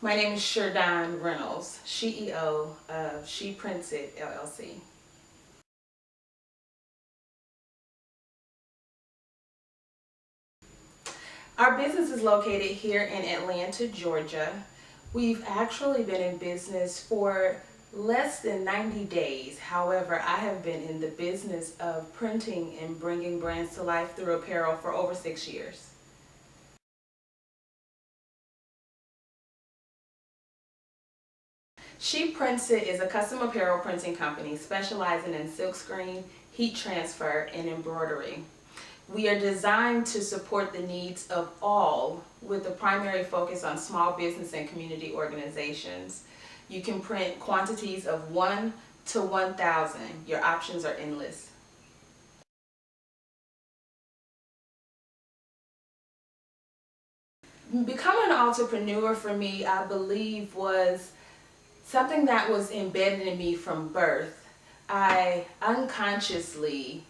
My name is cher'don Reynolds, CEO of She Prints It LLC. Our business is located here in Atlanta, Georgia. We've actually been in business for less than 90 days. However, I have been in the business of printing and bringing brands to life through apparel for over 6 years. She Prints It is a custom apparel printing company specializing in silkscreen, heat transfer, and embroidery. We are designed to support the needs of all with a primary focus on small business and community organizations. You can print quantities of 1 to 1,000. Your options are endless. Becoming an entrepreneur for me, I believe, was something that was embedded in me from birth. I unconsciously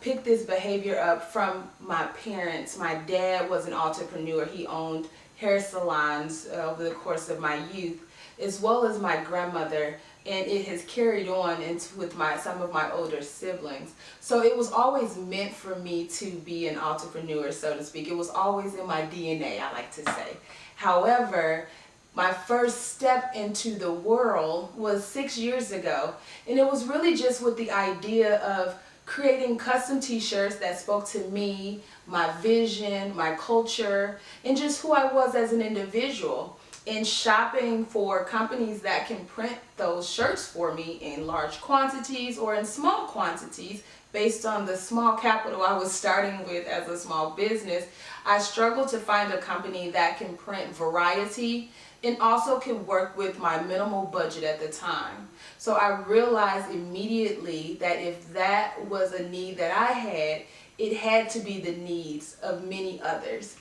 picked this behavior up from my parents. My dad was an entrepreneur. He owned hair salons over the course of my youth, as well as my grandmother, and it has carried on with some of my older siblings. So it was always meant for me to be an entrepreneur, so to speak. It was always in my DNA, I like to say. However, my first step into the world was 6 years ago, and it was really just with the idea of creating custom t-shirts that spoke to me, my vision, my culture, and just who I was as an individual, and shopping for companies that can print those shirts for me in large quantities or in small quantities based on the small capital I was starting with as a small business. I struggled to find a company that can print variety and also can work with my minimal budget at the time. So I realized immediately that if that was a need that I had, it had to be the needs of many others.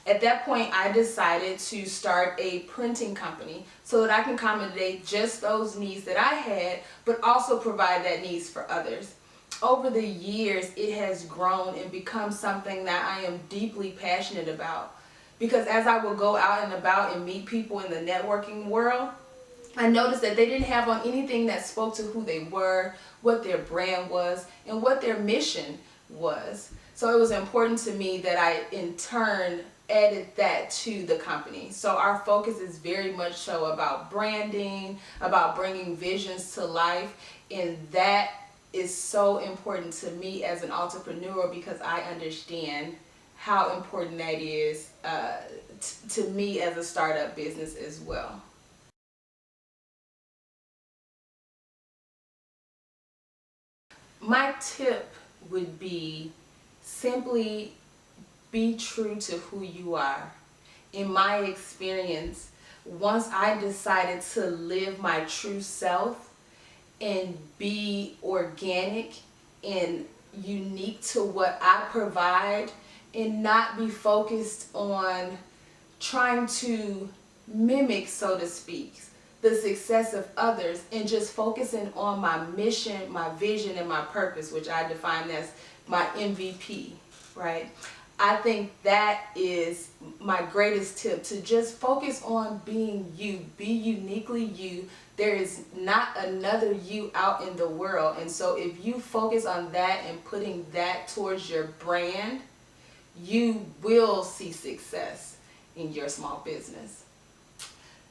At that point, I decided to start a printing company so that I can accommodate just those needs that I had, but also provide that needs for others. Over the years, it has grown and become something that I am deeply passionate about. Because as I would go out and about and meet people in the networking world, I noticed that they didn't have on anything that spoke to who they were, what their brand was, and what their mission was. So it was important to me that I, in turn, added that to the company. So our focus is very much so about branding, about bringing visions to life, and that is so important to me as an entrepreneur because I understand how important that is to me as a startup business as well. My tip would be simply be true to who you are. In my experience, once I decided to live my true self and be organic and unique to what I provide, and not be focused on trying to mimic, so to speak, the success of others, and just focusing on my mission, my vision, and my purpose, which I define as my MVP, right? I think that is my greatest tip, to just focus on being you, be uniquely you. There is not another you out in the world, and so if you focus on that and putting that towards your brand, you will see success in your small business.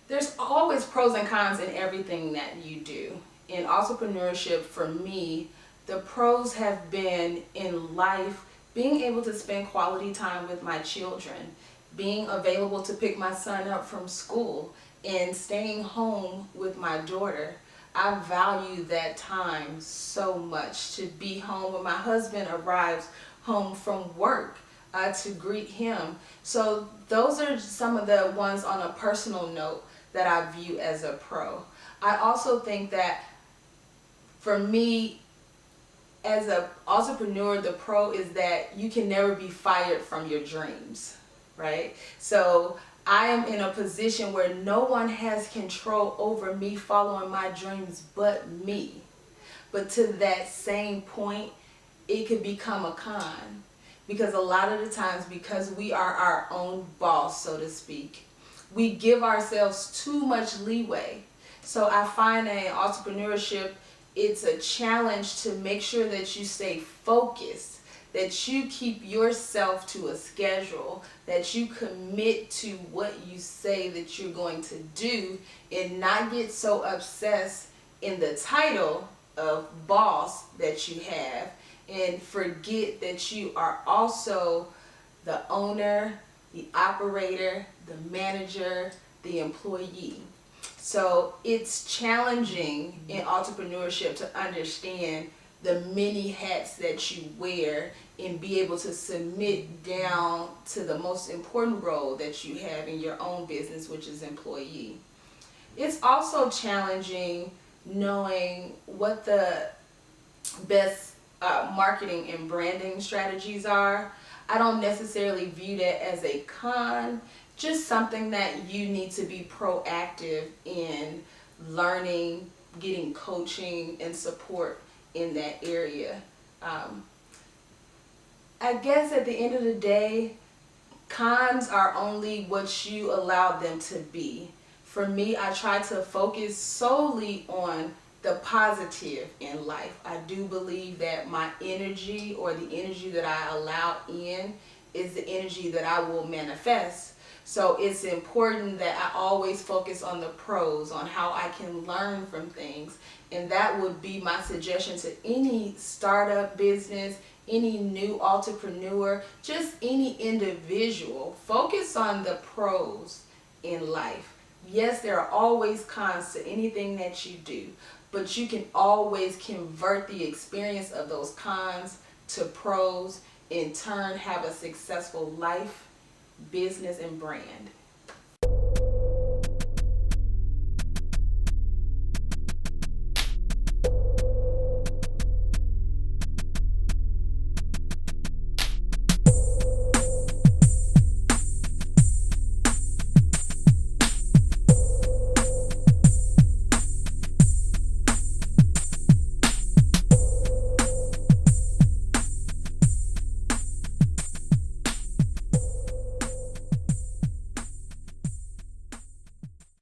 There's always pros and cons in everything that you do. In entrepreneurship, for me, the pros have been in life, being able to spend quality time with my children, being available to pick my son up from school, and staying home with my daughter. I value that time so much, to be home when my husband arrives home from work. To greet him. So those are some of the ones on a personal note that I view as a pro. I also think that for me as an entrepreneur, the pro is that you can never be fired from your dreams, right? So I am in a position where no one has control over me following my dreams but me. But to that same point, it could become a con. Because a lot of the times, because we are our own boss, so to speak, we give ourselves too much leeway. So I find that in entrepreneurship, it's a challenge to make sure that you stay focused, that you keep yourself to a schedule, that you commit to what you say that you're going to do, and not get so obsessed in the title of boss that you have, and forget that you are also the owner, the operator, the manager, the employee. So it's challenging in entrepreneurship to understand the many hats that you wear and be able to submit down to the most important role that you have in your own business, which is employee. It's also challenging knowing what the best marketing and branding strategies are. I don't necessarily view that as a con, just something that you need to be proactive in learning, getting coaching and support in that area. I guess at the end of the day, cons are only what you allow them to be. For me, I try to focus solely on the positive in life. I do believe that my energy, or the energy that I allow in, is the energy that I will manifest. So it's important that I always focus on the pros, on how I can learn from things. And that would be my suggestion to any startup business, any new entrepreneur, just any individual. Focus on the pros in life. Yes, there are always cons to anything that you do, but you can always convert the experience of those cons to pros, in turn have a successful life, business, and brand.